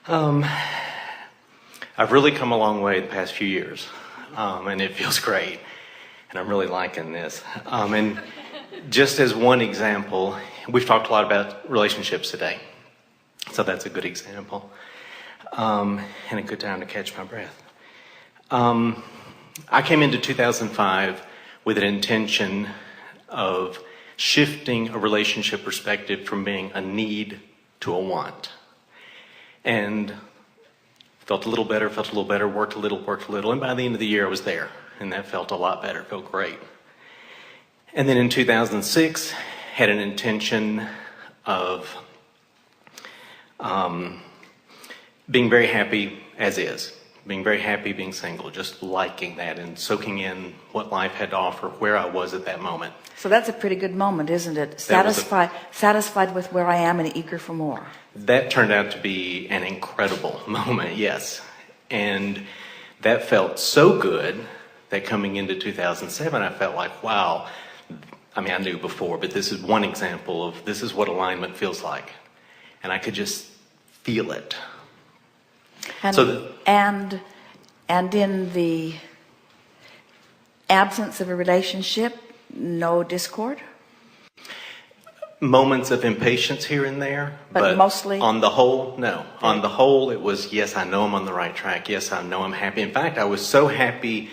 Um, I've really come a long way the past few years, and it feels great, and I'm really liking this. And just as one example, we've talked a lot about relationships today, so that's a good example, and a good time to catch my breath. I came into 2005 with an intention of shifting a relationship perspective from being a need to a want. And felt a little better, worked a little, and by the end of the year I was there, and that felt a lot better, felt great. And then in 2006, had an intention of being very happy as is, being very happy being single, just liking that and soaking in what life had to offer, where I was at that moment. So that's a pretty good moment, isn't it? Satisfied with where I am and eager for more. That turned out to be an incredible moment, yes. And that felt so good that coming into 2007, I felt like, wow, I mean, I knew before, but this is one example of this is what alignment feels like. And I could just feel it. And in the absence of a relationship, no discord? Moments of impatience here and there. But mostly? On the whole, no. Okay. On the whole, it was, yes, I know I'm on the right track. Yes, I know I'm happy. In fact, I was so happy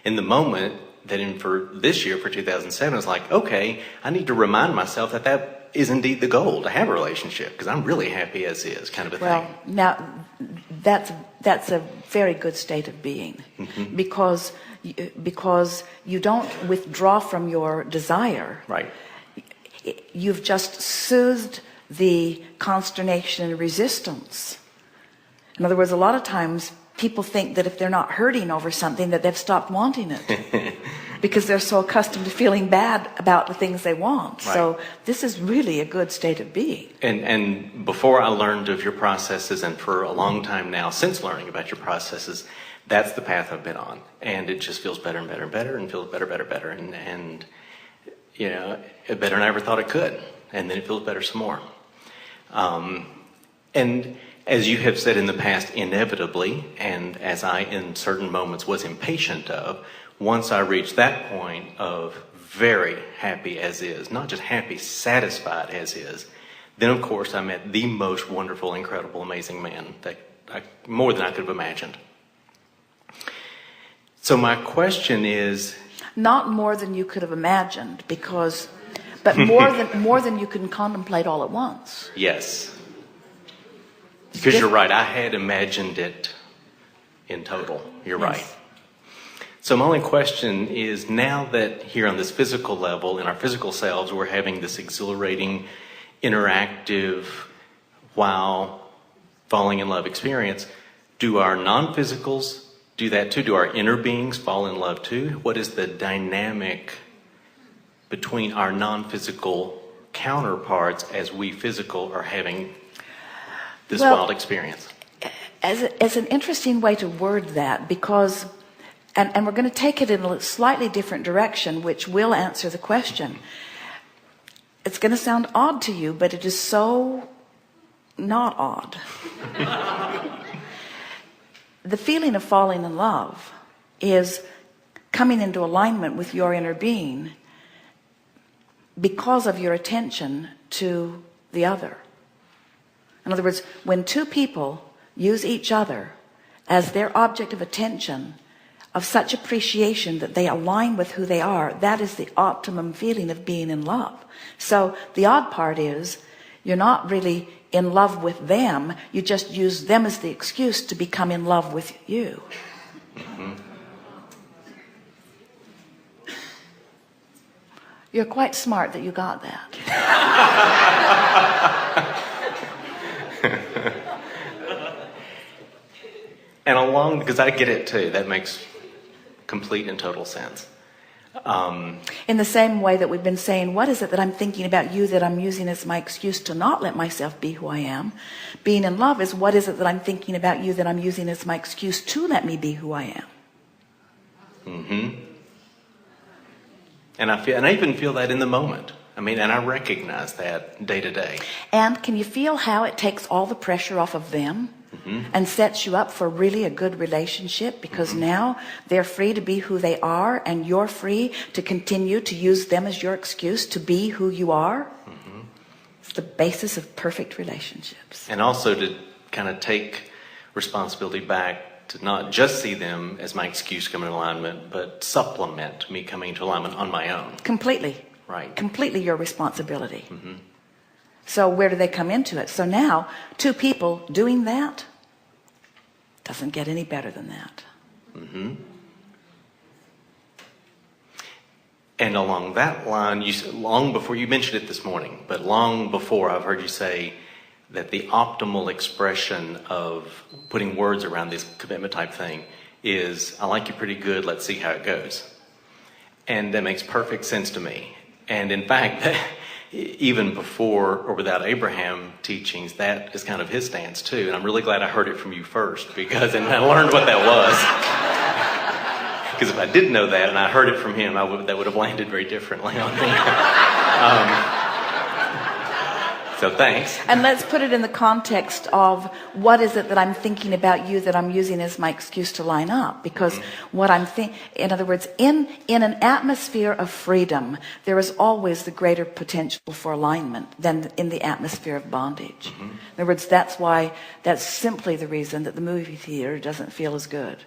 in the moment that for this year, for 2007, I was like, okay, I need to remind myself that is indeed the goal, to have a relationship, because I'm really happy as is, kind of a thing. Well, now, that's a very good state of being, mm-hmm. because you don't withdraw from your desire. Right. You've just soothed the consternation and resistance. In other words, a lot of times people think that if they're not hurting over something, that they've stopped wanting it because they're so accustomed to feeling bad about the things they want. Right. So this is really a good state of being. And before I learned of your processes, and for a long time now, since learning about your processes, that's the path I've been on. And it just feels better and better and better, and feels better. And you know, better than I ever thought it could. And then it feels better some more. And as you have said in the past, inevitably, and as I in certain moments was impatient of, once I reached that point of very happy as is, not just happy, satisfied as is, then of course I met the most wonderful, incredible, amazing man that more than I could have imagined. So my question is... Not more than you could have imagined, but more than you can contemplate all at once. Yes. Because you're right, I had imagined it in total. You're yes. Right. So my only question is, now that here on this physical level, in our physical selves, we're having this exhilarating, interactive, wow, falling in love experience, do our non-physicals do that too? Do our inner beings fall in love too? What is the dynamic between our non-physical counterparts as we physical are having this wild experience? As an interesting way to word that, because, and we're going to take it in a slightly different direction, which will answer the question. It's going to sound odd to you, but it is so not odd. The feeling of falling in love is coming into alignment with your inner being because of your attention to the other. In other words, when two people use each other as their object of attention, of such appreciation that they align with who they are, that is the optimum feeling of being in love. So the odd part is you're not really in love with them, you just use them as the excuse to become in love with you. Mm-hmm. You're quite smart that you got that. And because I get it too, that makes complete and total sense. In the same way that we've been saying, what is it that I'm thinking about you that I'm using as my excuse to not let myself be who I am? Being in love is, what is it that I'm thinking about you that I'm using as my excuse to let me be who I am? Mm-hmm. And I even feel that in the moment. I mean, and I recognize that day to day. And can you feel how it takes all the pressure off of them? and sets you up for really a good relationship, because now they're free to be who they are, and you're free to continue to use them as your excuse to be who you are. It's the basis of perfect relationships. And also to kind of take responsibility back to not just see them as my excuse coming to alignment, but supplement me coming into alignment on my own. Completely. Right. Completely your responsibility. So where do they come into it? So now, two people doing that doesn't get any better than that. And along that line, long before you mentioned it this morning, but long before, I've heard you say that the optimal expression of putting words around this commitment type thing is, I like you pretty good, let's see how it goes. And that makes perfect sense to me. And in fact, even before or without Abraham teachings, that is kind of his stance too. And I'm really glad I heard it from you first, and I learned what that was. Because if I didn't know that and I heard it from him, that would have landed very differently on me. So thanks. And let's put it in the context of what is it that I'm thinking about you that I'm using as my excuse to line up? Because what I'm thinking, in other words, in an atmosphere of freedom, there is always the greater potential for alignment than in the atmosphere of bondage. In other words, that's simply the reason that the movie theater doesn't feel as good.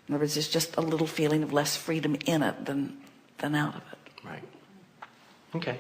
In other words, there's just a little feeling of less freedom in it than out of it. Right. Okay.